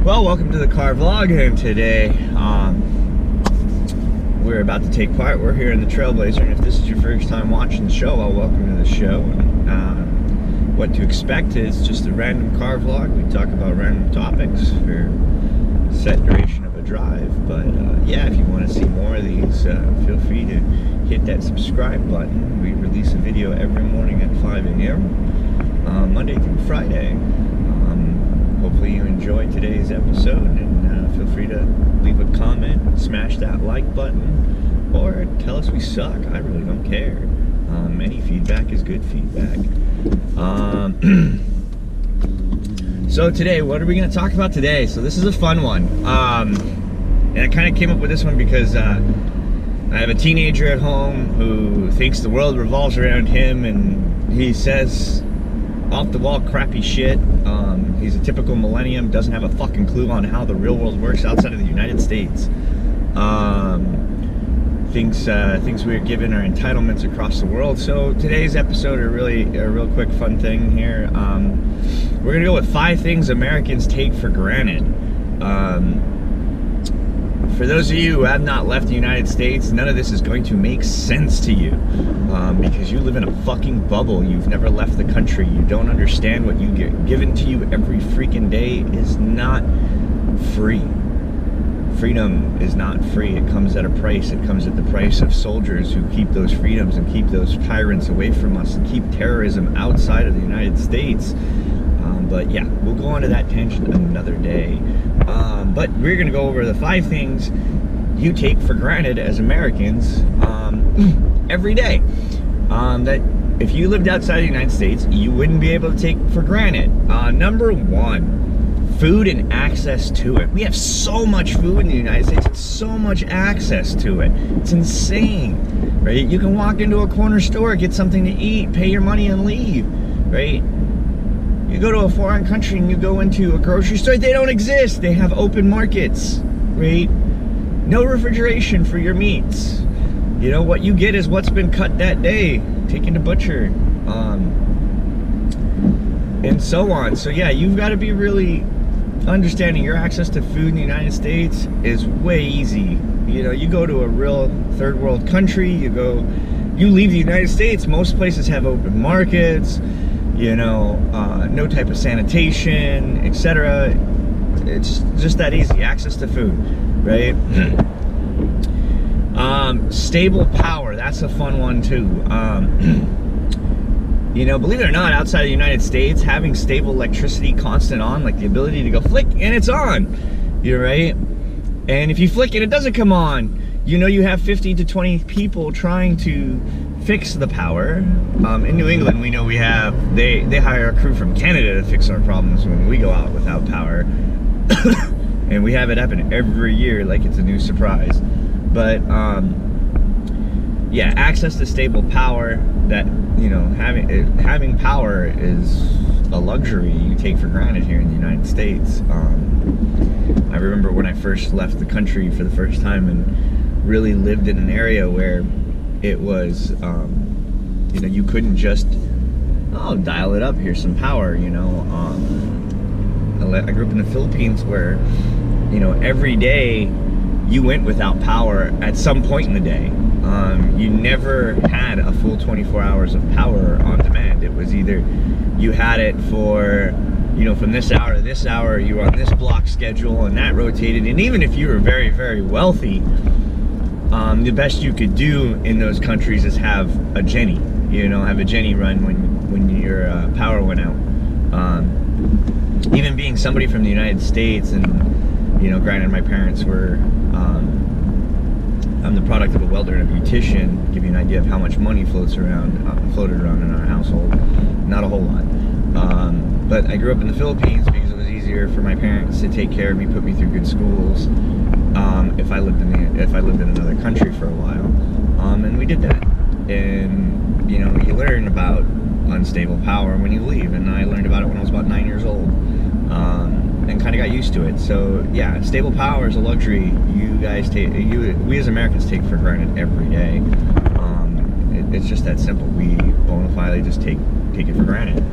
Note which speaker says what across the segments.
Speaker 1: Well, welcome to the car vlog, and today we're about to take part. We're here in the Trailblazer, and if this is your first time watching the show, well, welcome to the show. What to expect is just a random car vlog. We talk about random topics for a set duration of a drive. But yeah, if you want to see more of these, feel free to hit that subscribe button. We release a video every morning at 5 a.m. Monday through Friday. Hopefully you enjoyed today's episode, and feel free to leave a comment, smash that like button, or tell us we suck. I really don't care. Any feedback is good feedback. So today, what are we going to talk about today? So this is a fun one. And I kind of came up with this one because I have a teenager at home who thinks the world revolves around him, and he says off-the-wall crappy shit. He's a typical millennium, doesn't have a fucking clue on how the real world works outside of the United States. Thinks we're given our entitlements across the world. So today's episode are really a real quick fun thing here. We're gonna go with 5 things Americans take for granted. For those of you who have not left the United States, none of this is going to make sense to you, because you live in a fucking bubble. You've never left the country. You don't understand what you get given to you every freaking day is not free. Freedom is not free. It comes at a price. It comes at the price of soldiers who keep those freedoms and keep those tyrants away from us and keep terrorism outside of the United States. But yeah, we'll go on to that tangent another day. But we're going to go over the 5 things you take for granted as Americans every day. That if you lived outside the United States, you wouldn't be able to take for granted. Number 1, food and access to it. We have so much food in the United States, and so much access to it. It's insane, right? You can walk into a corner store, get something to eat, pay your money, and leave, right? You go to a foreign country and you go into a grocery store, they don't exist. They have open markets, right? No refrigeration for your meats. You know, what you get is what's been cut that day, taken to butcher, and so on. So yeah, you've got to be really understanding your access to food in the United States is way easy. You know, you go to a real third world country, you leave the United States, most places have open markets, you know, no type of sanitation, etc. It's just that easy. Access to food, right? Stable power, that's a fun one too. You know, believe it or not, outside of the United States, having stable electricity constant on, like the ability to go flick and it's on, you're right. And if you flick and it doesn't come on, you know you have 50 to 20 people trying to fix the power. In New England, we know we have, they hire a crew from Canada to fix our problems when we go out without power. And we have it happen every year like it's a new surprise. But yeah, access to stable power, that, you know, having power is a luxury you take for granted here in the United States. I remember when I first left the country for the first time and really lived in an area where it was, you know, you couldn't just, oh, dial it up, here's some power, you know. I grew up in the Philippines where, you know, every day you went without power at some point in the day. You never had a full 24 hours of power on demand. It was either you had it for, you know, from this hour to this hour, you were on this block schedule, and that rotated. And even if you were very, very wealthy, the best you could do in those countries is have a Jenny, you know, have a Jenny run when your power went out. Even being somebody from the United States, and, you know, granted my parents were, I'm the product of a welder and a beautician, give you an idea of how much money floated around in our household. Not a whole lot. But I grew up in the Philippines because it was easier for my parents to take care of me, put me through good schools, if I lived in another country for a while. And we did that. And, you know, you learn about unstable power when you leave, and I learned about it when I was about 9 years old. And kind of got used to it. So yeah, stable power is a luxury we as Americans take for granted every day. It's just that simple. We bona fide just take it for granted.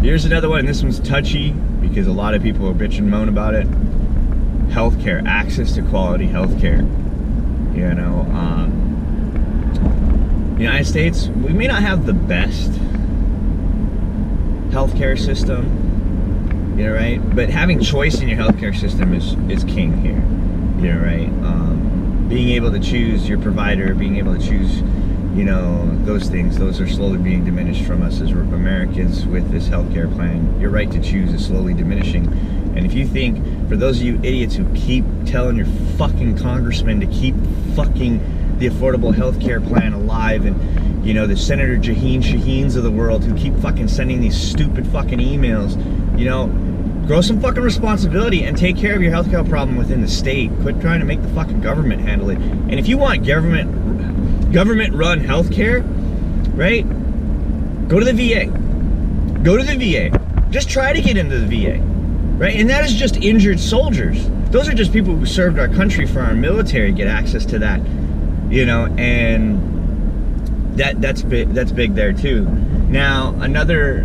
Speaker 1: Here's another one. This one's touchy because a lot of people are bitch and moan about it. Healthcare, access to quality healthcare. You know, United States, we may not have the best healthcare system, you know, right? But having choice in your healthcare system is king here, you know, right? Being able to choose your provider, being able to choose, you know, those things, those are slowly being diminished from us as Americans with this healthcare plan. Your right to choose is slowly diminishing. And if you think, for those of you idiots who keep telling your fucking congressmen to keep fucking the affordable healthcare plan alive, and, you know, the Senator Shaheens of the world who keep fucking sending these stupid fucking emails, you know, grow some fucking responsibility and take care of your healthcare problem within the state. Quit trying to make the fucking government handle it. And if you want government-run healthcare, right? Go to the VA. Go to the VA. Just try to get into the VA, right? And that is just injured soldiers. Those are just people who served our country for our military get access to that, you know, and that's big there too. Now another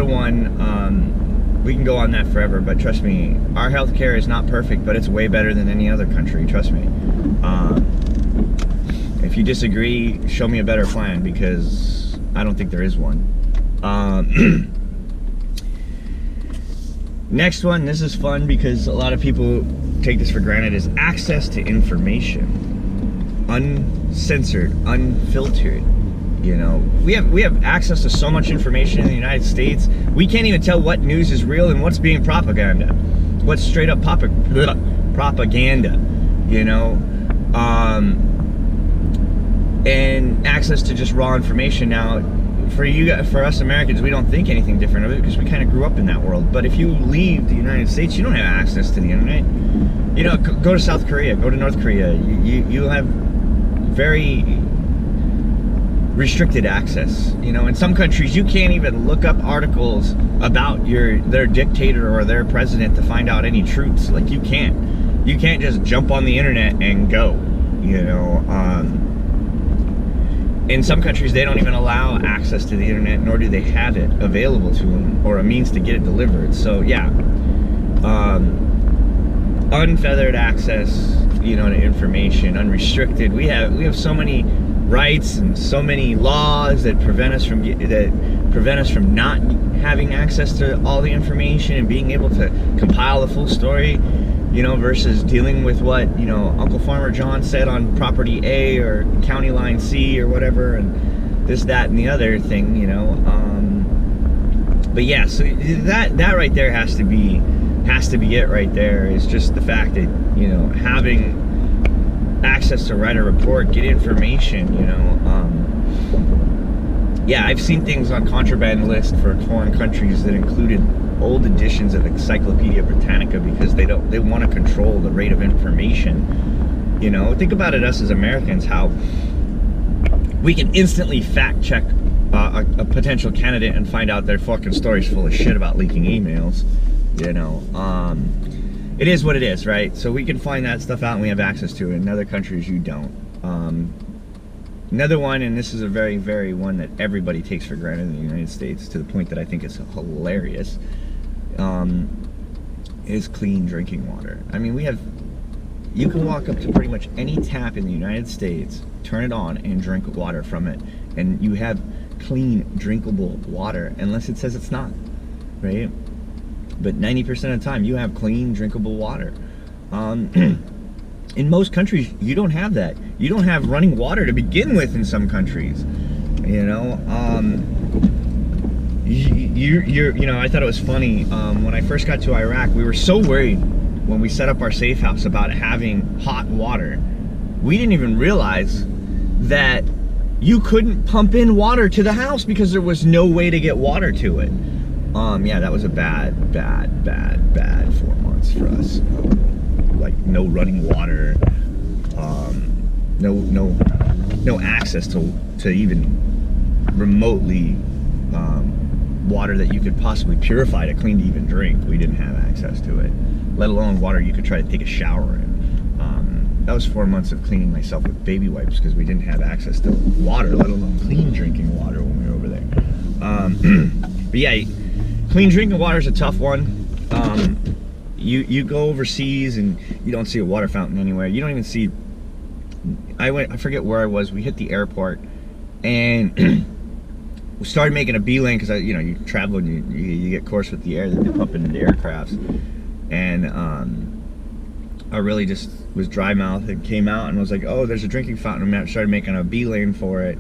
Speaker 1: one, we can go on that forever, but trust me, our healthcare is not perfect, but it's way better than any other country. Trust me. If you disagree, show me a better plan, because I don't think there is one. Next one, this is fun because a lot of people take this for granted, is access to information. Uncensored, unfiltered. You know, we have access to so much information in the United States, we can't even tell what news is real and what's being propaganda. What's straight up propaganda, you know? And access to just raw information. Now, for us Americans, we don't think anything different of it because we kind of grew up in that world. But if you leave the United States, you don't have access to the internet. You know, go to South Korea, go to North Korea. You have very restricted access. You know, in some countries, you can't even look up articles about their dictator or their president to find out any truths. Like, you can't just jump on the internet and go. You know. In some countries, they don't even allow access to the internet, nor do they have it available to them, or a means to get it delivered. So yeah, unfeathered access, you know, to information, unrestricted. We have so many rights and so many laws that prevent us from not having access to all the information and being able to compile the full story. You know, versus dealing with what, you know, Uncle Farmer John said on property A or county line C or whatever, and this, that, and the other thing, you know. But yeah, so that right there has to be it right there, is just the fact that, you know, having access to write a report, get information, you know. Yeah, I've seen things on contraband lists for foreign countries that included old editions of Encyclopedia Britannica because they want to control the rate of information. You know, think about it, us as Americans, how we can instantly fact check a potential candidate and find out their fucking story's full of shit about leaking emails. You know, it is what it is, right? So we can find that stuff out and we have access to it. In other countries, you don't. Another one, and this is a very, very one that everybody takes for granted in the United States, to the point that I think it's hilarious, is clean drinking water. I mean, you can walk up to pretty much any tap in the United States, turn it on, and drink water from it, and you have clean, drinkable water, unless it says it's not, right? But 90% of the time, you have clean, drinkable water. In most countries, you don't have that. You don't have running water to begin with in some countries. You know, you know, I thought it was funny, when I first got to Iraq, we were so worried when we set up our safe house about having hot water. We didn't even realize that you couldn't pump in water to the house because there was no way to get water to it. Yeah, that was a bad 4 months for us. Like, no running water, no access to even remotely water that you could possibly purify to clean to even drink. We didn't have access to it, let alone water you could try to take a shower in. That was 4 months of cleaning myself with baby wipes because we didn't have access to water, let alone clean drinking water when we were over there. But yeah, Clean drinking water is a tough one. You go overseas and you don't see a water fountain anywhere. You don't even see. I forget where I was. We hit the airport and we started making a beeline because you travel and you get coarse with the air that they pump into the aircrafts, and I really just was dry mouthed and came out and was like, oh, there's a drinking fountain. And I started making a beeline for it,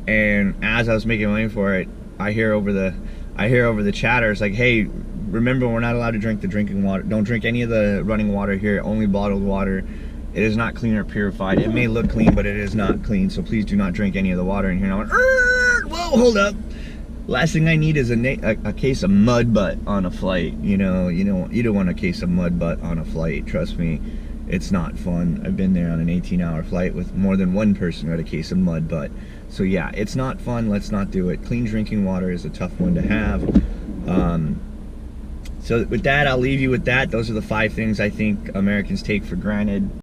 Speaker 1: and as I was making a lane for it, I hear over the chatter, it's like, hey, remember, we're not allowed to drink the drinking water. Don't drink any of the running water here, only bottled water. It is not clean or purified. It may look clean, but it is not clean, so please do not drink any of the water in here. And I went, whoa, hold up. Last thing I need is a case of mud butt on a flight. You don't want a case of mud butt on a flight. Trust me, it's not fun. I've been there on an 18-hour flight with more than one person who had a case of mud butt. So yeah, it's not fun. Let's not do it. Clean drinking water is a tough one to have. So with that, I'll leave you with that. Those are the 5 things I think Americans take for granted.